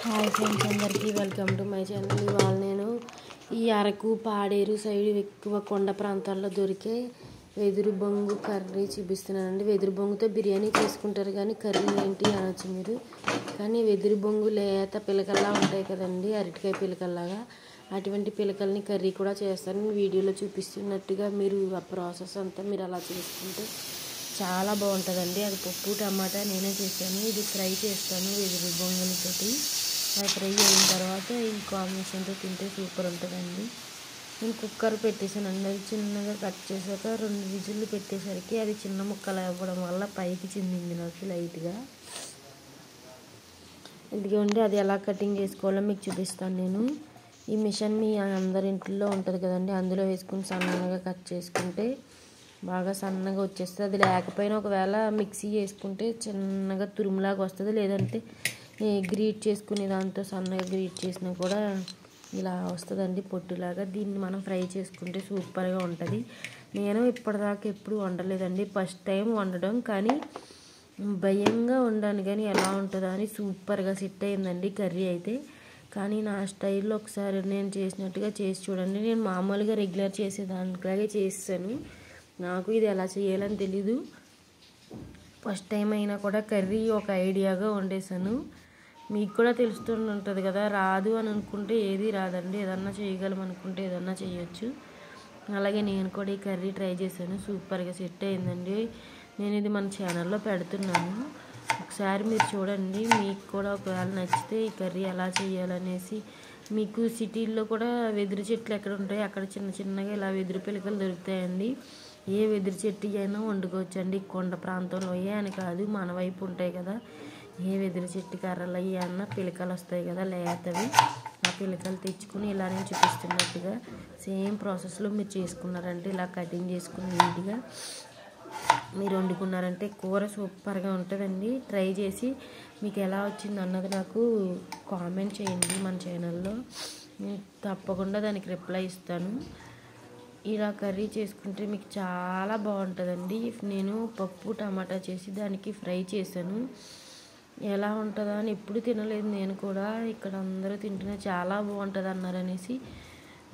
Hi friends, అందరికీ welcome to my channel. ఇవాళ నేను ఈ అరకు పాడేరు సైడ్ ఎక్కువ కొండ ప్రాంతాల్లో దొరికే వెదురు బొంగు కర్రీ చూపిస్తున్నానండి. వెదురు బొంగుతో బిర్యానీ చేసుకుంటారు కానీ కర్రీ ఏంటి అనొచ్చు మీరు. కానీ వెదురు బొంగు లేత పిలకల్లా ఉంటాయి కదండి, అరటికాయ పిలకల్లాగా. అటువంటి పిలకల్ని కర్రీ కూడా చేస్తాను. వీడియోలో చూపిస్తున్నట్టుగా మీరు ఆ ప్రాసెస్ అంతా మీరు అలా చేసుకుంటే చాలా బాగుంటుందండి. అది పప్పు టమాటా నేనే చేశాను. ఇది ఫ్రై చేస్తాను వెదురు బొంగులతోటి. అది ఫ్రై అయిన తర్వాత ఈ కాంబినేషన్తో తింటే సూపర్ ఉంటుందండి. నేను కుక్కర్ పెట్టేసానండి. అది చిన్నగా కట్ చేశాక 2 విజిల్లు పెట్టేసరికి అది చిన్న ముక్కలు అవ్వడం వల్ల పైకి చిందింది నాకు లైట్గా. ఎందుకంటే అది ఎలా కటింగ్ చేసుకోవాలో మీకు చూపిస్తాను నేను. ఈ మిషన్ మీ అందరి ఇంట్లో ఉంటుంది కదండి, అందులో వేసుకుని సన్నగా కట్ చేసుకుంటే బాగా సన్నగా వచ్చేస్తుంది. అది లేకపోయినా ఒకవేళ మిక్సీ చేసుకుంటే చిన్నగా తురుములాగా వస్తుంది. లేదంటే గ్రీట్ చేసుకునే దాంతో సన్నగా గ్రీట్ చేసినా కూడా ఇలా వస్తుందండి, పొట్టులాగా. దీన్ని మనం ఫ్రై చేసుకుంటే సూపర్గా ఉంటుంది. నేను ఇప్పటిదాకా ఎప్పుడు వండలేదండి, ఫస్ట్ టైం వండడం. కానీ భయంగా వండాను, కానీ ఎలా ఉంటుందో అని సూపర్గా సెట్ అయిందండి కర్రీ అయితే. కానీ నా స్టైల్లో ఒకసారి నేను చేసినట్టుగా చేసి చూడండి. నేను మామూలుగా రెగ్యులర్ చేసేదానిలాగే చేస్తాను. నాకు ఇది ఎలా చేయాలని తెలీదు. ఫస్ట్ టైం అయినా కూడా కర్రీ ఒక ఐడియాగా వండేసాను. మీకు కూడా తెలుస్తుంటుంది కదా, రాదు అని అనుకుంటే ఏది రాదండి. ఏదన్నా చేయగలం అనుకుంటే ఏదన్నా చేయొచ్చు. అలాగే నేను కూడా ఈ కర్రీ ట్రై చేశాను, సూపర్గా సెట్ అయిందండి. నేను ఇది మన ఛానల్లో పెడుతున్నాను, ఒకసారి మీరు చూడండి. మీకు కూడా ఒకవేళ నచ్చితే ఈ కర్రీ ఎలా చేయాలనేసి. మీకు సిటీల్లో కూడా వెదురు చెట్లు ఎక్కడ ఉంటాయి అక్కడ చిన్న చిన్నగా ఇలా వెదురు పిలకలు దొరుకుతాయండి. ఏ వెదురు చెట్టు అయినా వండుకోవచ్చండి. కొండ ప్రాంతంలో అని కాదు, మన వైపు ఉంటాయి కదా, ఏ వెదురు చెట్టు కర్రలు అన్న పిలకలు వస్తాయి కదా లేతవి. ఆ పిలకలు తెచ్చుకుని ఇలా నేను చూపిస్తున్నట్టుగా సేమ్ ప్రాసెస్లో మీరు చేసుకున్నారంటే, ఇలా కటింగ్ చేసుకుని నీట్గా మీరు వండుకున్నారంటే కూర సూపర్గా ఉంటుందండి. ట్రై చేసి మీకు ఎలా వచ్చింది అన్నది నాకు కామెంట్ చేయండి మన ఛానల్లో. నేను తప్పకుండా దానికి రిప్లై ఇస్తాను. ఇలా కర్రీ చేసుకుంటే మీకు చాలా బాగుంటుందండి. నేను పప్పు టమాటా చేసి దానికి ఫ్రై చేశాను. ఎలా ఉంటుందా అని ఎప్పుడు తినలేదు నేను కూడా. ఇక్కడ అందరూ తింటున్నా చాలా బాగుంటుంది అన్నారనేసి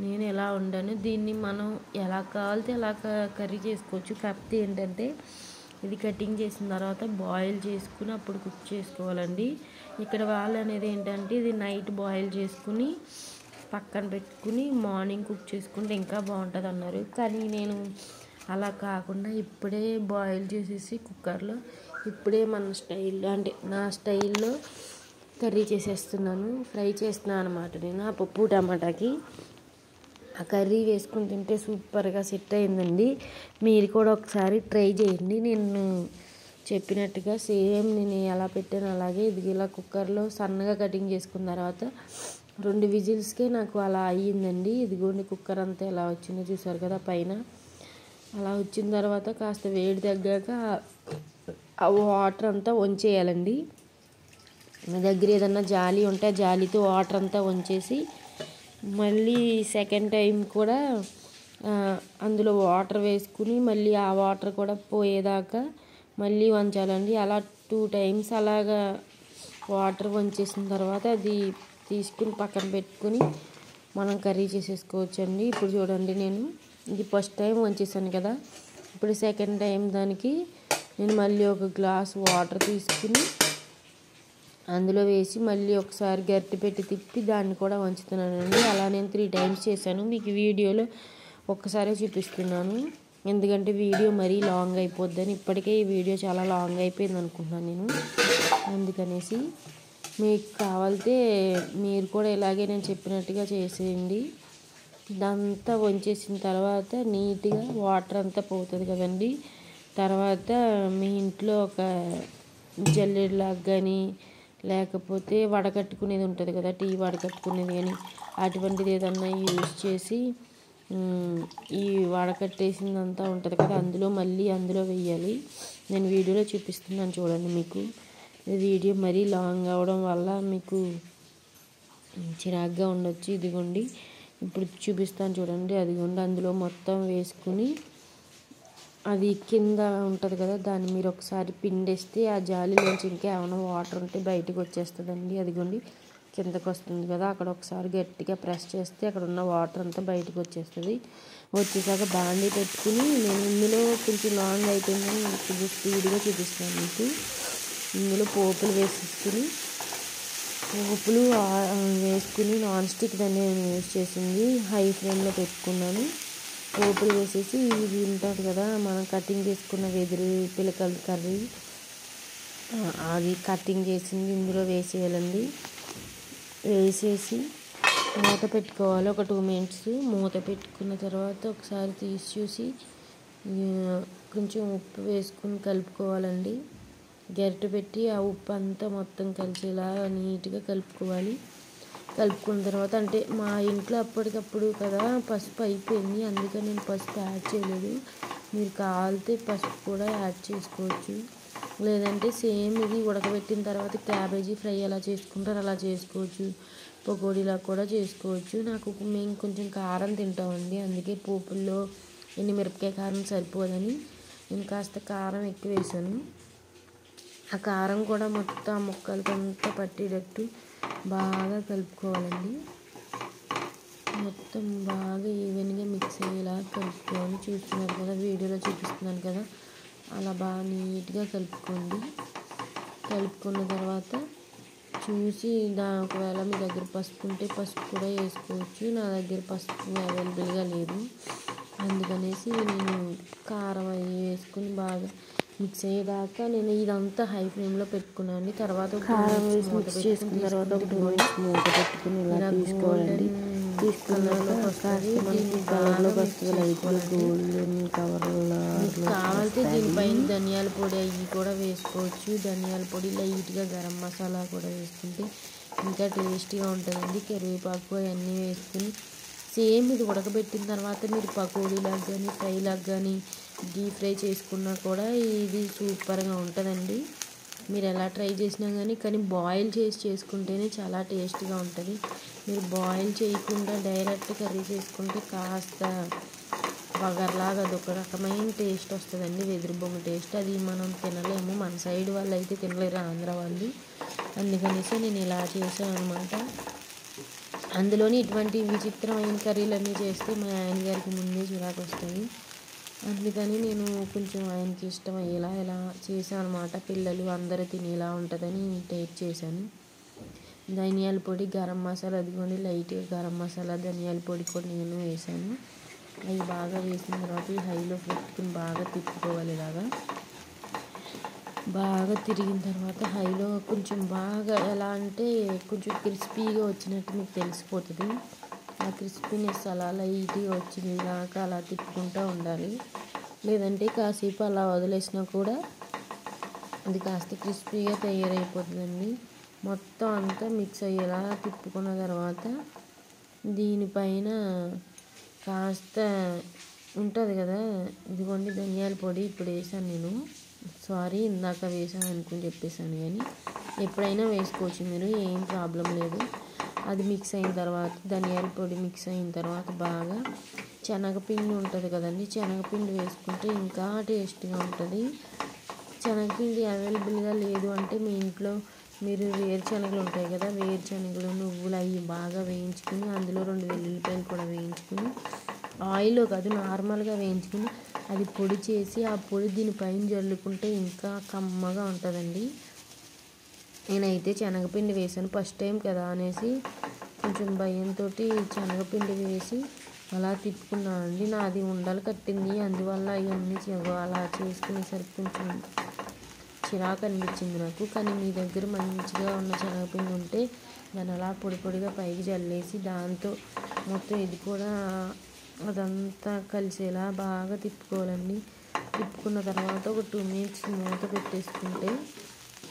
నేను ఎలా వండాను. దీన్ని మనం ఎలా కావాలితే అలా కర్రీ చేసుకోవచ్చు. కాకపోతే ఏంటంటే ఇది కటింగ్ చేసిన తర్వాత బాయిల్ చేసుకుని అప్పుడు కుక్ చేసుకోవాలండి. ఇక్కడ వాళ్ళు అనేది ఏంటంటే ఇది నైట్ బాయిల్ చేసుకుని పక్కన పెట్టుకుని మార్నింగ్ కుక్ చేసుకుంటే ఇంకా బాగుంటుంది అన్నారు. కానీ నేను అలా కాకుండా ఇప్పుడే బాయిల్ చేసేసి కుక్కర్లో ఇప్పుడే మన స్టైల్లో అంటే నా స్టైల్లో కర్రీ చేసేస్తున్నాను, ఫ్రై చేస్తున్నాను అనమాట. నేను ఆ పప్పు టమాటాకి ఆ కర్రీ వేసుకుని తింటే సూపర్గా సెట్ అయిందండి. మీరు కూడా ఒకసారి ట్రై చేయండి. నేను చెప్పినట్టుగా సేమ్ నేను ఎలా పెట్టాను అలాగే ఇది ఇలా కుక్కర్లో సన్నగా కటింగ్ చేసుకున్న తర్వాత 2 విజిల్స్కే నాకు అలా అయ్యిందండి. ఇదిగోండి కుక్కర్ అంతా ఎలా వచ్చిందో చూసారు కదా పైన. అలా వచ్చిన తర్వాత కాస్త వేడి తగ్గాక ఆ వాటర్ అంతా వంచేయాలండి. మీ దగ్గర ఏదన్నా జాలి ఉంటే ఆ జాలితో వాటర్ అంతా వంచేసి మళ్ళీ సెకండ్ టైం కూడా అందులో వాటర్ వేసుకుని మళ్ళీ ఆ వాటర్ కూడా పోయేదాకా మళ్ళీ వంచాలండి. అలా 2 టైమ్స్ అలాగా వాటర్ వంచేసిన తర్వాత అది తీసుకుని పక్కన పెట్టుకుని మనం కర్రీ చేసేసుకోవచ్చండి. ఇప్పుడు చూడండి, నేను ఇది ఫస్ట్ టైం వంచేసాను కదా, ఇప్పుడు సెకండ్ టైం దానికి నేను మళ్ళీ ఒక గ్లాస్ వాటర్ తీసుకుని అందులో వేసి మళ్ళీ ఒకసారి గరిటె పెట్టి తిప్పి దాన్ని కూడా వంచుతున్నానండి. అలా నేను 3 టైమ్స్ చేశాను. మీకు వీడియోలో ఒక్కసారే చూపిస్తున్నాను, ఎందుకంటే వీడియో మరీ లాంగ్ అయిపోద్దని. ఇప్పటికే ఈ వీడియో చాలా లాంగ్ అయిపోయింది అనుకుంటున్నాను నేను, అందుకనేసి. మీకు కావాలితే మీరు కూడా ఇలాగే నేను చెప్పినట్టుగా చేసేయండి. ఇదంతా వంచేసిన తర్వాత నీట్గా వాటర్ అంతా పోతుంది కదండి. తర్వాత మీ ఇంట్లో ఒక జల్లెడలాగా కానీ లేకపోతే వడకట్టుకునేది ఉంటుంది కదా, టీ వడకట్టుకునేది కానీ అటువంటిది ఏదన్నా యూజ్ చేసి ఈ వడకట్టేసిందంతా ఉంటుంది కదా అందులో వేయాలి. నేను వీడియోలో చూపిస్తున్నాను చూడండి. మీకు వీడియో మరీ లాంగ్ అవ్వడం వల్ల మీకు చిరాగ్గా ఉండొచ్చు. ఇదిగోండి ఇప్పుడు చూపిస్తాను చూడండి. అదిగోండి అందులో మొత్తం వేసుకుని అది కింద ఉంటుంది కదా దాన్ని మీరు ఒకసారి పిండేస్తే ఆ జాలిలోంచి ఇంకా ఏమైనా వాటర్ ఉంటే బయటకు వచ్చేస్తుందండి. అదిగోండి కిందకు వస్తుంది కదా, అక్కడ ఒకసారి గట్టిగా ప్రెస్ చేస్తే అక్కడ ఉన్న వాటర్ అంతా బయటకు వచ్చేస్తుంది. వచ్చేసాక బాండీ పెట్టుకుని నేను ఇందులో కొంచెం లాంగ్ అయిపోయిందని కొంచెం స్పీడ్గా చూపిస్తాను మీకు. ఇందులో పోపులు వేసుకుని నాన్ స్టిక్ దాన్ని నేను యూజ్ చేసింది హై ఫ్లేమ్లో పెట్టుకున్నాను. పోపులు వేసేసి ఇది ఉంటుంది కదా మనం కటింగ్ చేసుకున్న వెదురు పిలకల కర్రీ, అది కటింగ్ చేసింది ఇందులో వేసేయాలండి. వేసేసి మూత పెట్టుకోవాలి ఒక 2 minutes. మూత పెట్టుకున్న తర్వాత ఒకసారి తీసి చూసి కొంచెం ఉప్పు వేసుకుని కలుపుకోవాలండి. గరిటె పెట్టి ఆ ఉప్పు అంతా మొత్తం కలిసేలా నీట్గా కలుపుకోవాలి. కలుపుకున్న తర్వాత అంటే మా ఇంట్లో అప్పటికప్పుడు కదా పసుపు అయిపోయింది, అందుకని నేను పసుపు యాడ్ చేయలేదు. మీరు కావాలితే పసుపు కూడా యాడ్ చేసుకోవచ్చు, లేదంటే సేమ్ ఇది ఉడకబెట్టిన తర్వాత క్యాబేజీ ఫ్రై ఎలా చేసుకుంటారో అలా చేసుకోవచ్చు, పకోడీలా కూడా చేసుకోవచ్చు. మేము కొంచెం కారం తింటామండి, అందుకే పోపుల్లో మిరపకాయ కారం సరిపోదని నేను కాస్త కారం ఎక్కువ వేసాను. ఆ కారం కూడా మొత్తం ముక్కలకంతా పట్టేటట్టు బాగా కలుపుకోవాలండి. మొత్తం బాగా ఈవెన్గా మిక్స్ అయ్యేలా కలుపుకోవాలి. చూస్తున్నారు కదా, వీడియోలో చూపిస్తున్నాను కదా, అలా బాగా నీట్గా కలుపుకోండి. కలుపుకున్న తర్వాత చూసి ఒకవేళ మీ దగ్గర పసుపు ఉంటే పసుపు కూడా వేసుకోవచ్చు. నా దగ్గర పసుపు అవైలబుల్గా లేదు, అందుకనేసి నేను కారం అవి వేసుకుని బాగా మిక్స్ అయ్యేదాకా నేను ఇదంతా హై ఫ్లేమ్లో పెట్టుకున్నాను. తర్వాత కారం వేసి మిక్స్ చేసుకున్న తర్వాత ఒక 2 minutes మూత పెట్టుకుని ఇలా తీసుకోవాలండి. తీసుకున్నాక కలర్లోకి వస్తుంది, లైట్గా గోల్డెన్ కవర్లో. కావాలంటే దీనిపైన ధనియాల పొడి అవి కూడా వేసుకోవచ్చు. ధనియాల పొడి, లైట్గా గరం మసాలా కూడా వేసుకుంటే ఇంకా టేస్టీగా ఉంటుందండి. కరివేపాకు అవన్నీ వేసుకుని సేమ్ ఇది ఉడకబెట్టిన తర్వాత మీరు పకోడీలాగా కానీ ఫ్రైలాగా కానీ డీప్ ఫ్రై చేసుకున్నా కూడా ఇది సూపర్గా ఉంటుందండి. మీరు ఎలా ట్రై చేసినా కానీ బాయిల్ చేసి చేసుకుంటేనే చాలా టేస్ట్గా ఉంటుంది. మీరు బాయిల్ చేయకుండా డైరెక్ట్ కర్రీ చేసుకుంటే కాస్త వగర్లాగా అదొక రకమైన టేస్ట్ వస్తుందండి, వెదురు బొంగు టేస్ట్. అది మనం తినలేము, మన సైడ్ వాళ్ళు అయితే తినలేరు, ఆంధ్ర వాళ్ళు. అందుకనేసి నేను ఇలా చేశాను అనమాట. అందులోని ఇటువంటి విచిత్రమైన కర్రీలన్నీ చేస్తే మా ఆయన గారికి ముందే చిరాకు వస్తుంది, అందుకని నేను కొంచెం ఆయనకి ఇష్టం అయ్యేలా ఇలా చేశాను అనమాట. పిల్లలు అందరూ తినేలా ఉంటుందని టేస్ట్ చేశాను. ధనియాల పొడి, గరం మసాలా, అదిగోండి లైట్గా గరం మసాలా, ధనియాల పొడి కూడా నేను వేసాను. అవి బాగా వేసిన తర్వాత ఈ హైలో పెట్టుకుని బాగా తిప్పుకోవాలి. ఇలాగా బాగా తిరిగిన తర్వాత హైలో కొంచెం బాగా ఎలా అంటే కొంచెం క్రిస్పీగా వచ్చినట్టు మీకు తెలిసిపోతుంది. ఆ క్రిస్పీనెస్ అలా లైట్గా వచ్చింది దాకా అలా తిప్పుకుంటూ ఉండాలి, లేదంటే కాసేపు అలా వదిలేసినా కూడా అది కాస్త క్రిస్పీగా తయారైపోతుందండి. మొత్తం అంతా మిక్స్ అయ్యేలా తిప్పుకున్న తర్వాత దీనిపైన కాస్త ఉంటుంది కదా, ఇదిగోండి ధనియాల పొడి ఇప్పుడు వేసాను నేను. సారీ, ఇందాక వేసాను అనుకుని చెప్పేసాను, కానీ ఎప్పుడైనా వేసుకోవచ్చు మీరు, ఏం ప్రాబ్లం లేదు. అది మిక్స్ అయిన తర్వాత ధనియాల పొడి మిక్స్ అయిన తర్వాత బాగా శనగపిండి ఉంటుంది కదండి, శనగపిండి వేసుకుంటే ఇంకా టేస్ట్గా ఉంటుంది. శనగపిండి అవైలబుల్గా లేదు అంటే మీ ఇంట్లో మీరు వేరుశనగలు ఉంటాయి కదా, వేరుశనగలు, నువ్వులు అవి బాగా వేయించుకుని అందులో 2 వెల్లుల్లిపాయలు కూడా వేయించుకుని ఆయిల్లో కాదు నార్మల్గా వేయించుకుని అది పొడి చేసి ఆ పొడి దీనిపైన జల్లుకుంటే ఇంకా కమ్మగా ఉంటుందండి. నేనైతే శనగపిండి వేసాను, ఫస్ట్ టైం కదా అనేసి కొంచెం భయంతో శనగపిండి వేసి అలా తిప్పుకున్నానండి. నాది ఉండలు కట్టింది, అందువల్ల ఇవన్నీ అలా చేసుకునేసరికి కొంచెం చిరాకు అనిపించింది నాకు. కానీ మీ దగ్గర మంచిగా ఉన్న శనగపిండి ఉంటే దాన్ని అలా పొడి పొడిగా పైకి జల్లేసి దాంతో మొత్తం ఇది కూడా అదంతా కలిసేలా బాగా తిప్పుకోవాలండి. తిప్పుకున్న తర్వాత ఒక 2 minutes మూత పెట్టేసుకుంటే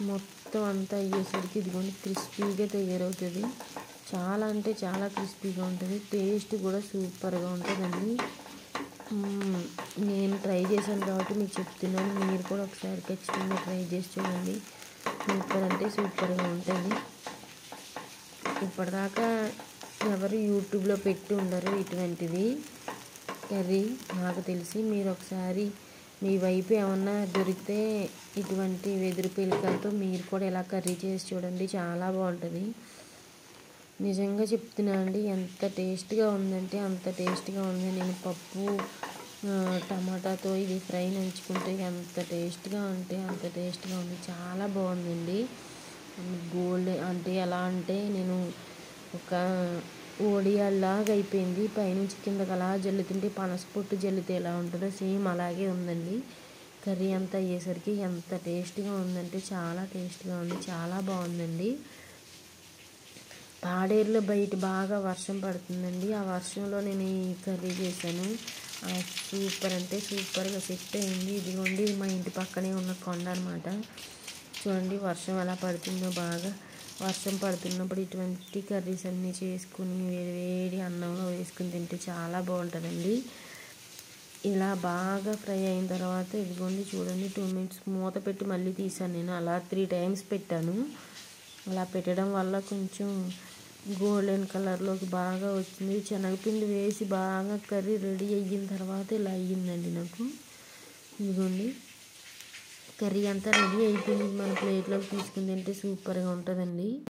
మొత్తం అంతా అయ్యేసరికి ఇదిగోండి క్రిస్పీగా తయారవుతుంది. చాలా అంటే చాలా క్రిస్పీగా ఉంటుంది, టేస్ట్ కూడా సూపర్గా ఉంటుందండి. నేను ట్రై చేశాను కాబట్టి మీకు చెప్తున్నాను, మీరు కూడా ఒకసారి ఖచ్చితంగా ట్రై చేసి చూడండి. సూపర్ అంటే సూపర్గా ఉంటుంది. ఇప్పటిదాకా ఎవరు యూట్యూబ్లో పెట్టి ఉండరు ఇటువంటిది కర్రీ నాకు తెలిసి. మీరు ఒకసారి మీ వైపు ఏమన్నా దొరికితే ఇటువంటి వెదురు పిలకలతో మీరు కూడా ఇలా కర్రీ చేసి చూడండి, చాలా బాగుంటుంది. నిజంగా చెప్తున్నా అండి, ఎంత టేస్ట్గా ఉందంటే అంత టేస్ట్గా ఉంది. నేను పప్పు టమాటాతో ఇది ఫ్రై నంచుకుంటే ఎంత టేస్ట్గా అంటే అంత టేస్ట్గా ఉంది. చాలా బాగుందండి. గోల్డ్ అంటే ఎలా అంటే నేను ఒక ఓడియాల్లాగా అయిపోయింది. పైనుంచి కిందకి అలా జల్లుతుంటే పనస పొట్టు జల్లితే ఎలా ఉంటుందో సేమ్ అలాగే ఉందండి. కర్రీ అంతా అయ్యేసరికి ఎంత టేస్ట్గా ఉందంటే చాలా టేస్ట్గా ఉంది. చాలా బాగుందండి. పాడేరులో బయట బాగా వర్షం పడుతుందండి. ఆ వర్షంలో నేను ఈ కర్రీ చేశాను. సూపర్ అంటే సూపర్గా సెట్ అయింది. ఇదిగోండి, మా ఇంటి పక్కనే ఉన్న కొండ అనమాట. చూడండి వర్షం ఎలా పడుతుందో. బాగా వర్షం పడుతున్నప్పుడు ఇటువంటి కర్రీస్ అన్నీ చేసుకుని వేడి అన్నంలో వేసుకుని తింటే చాలా బాగుంటుందండి. ఇలా బాగా ఫ్రై అయిన తర్వాత ఇదిగోండి చూడండి, 2 minutes మూత పెట్టి మళ్ళీ తీసాను. నేను అలా 3 times పెట్టాను. అలా పెట్టడం వల్ల కొంచెం గోల్డెన్ కలర్లోకి బాగా వచ్చింది. శనగపిండి వేసి బాగా కర్రీ రెడీ అయిన తర్వాత ఇలా అయ్యిందండి నాకు. ఇదిగోండి, కర్రీ అంతా రెడీ అయిపోయింది. మన ప్లేట్లోకి తీసుకుని తింటే సూపర్గా ఉంటుందండి.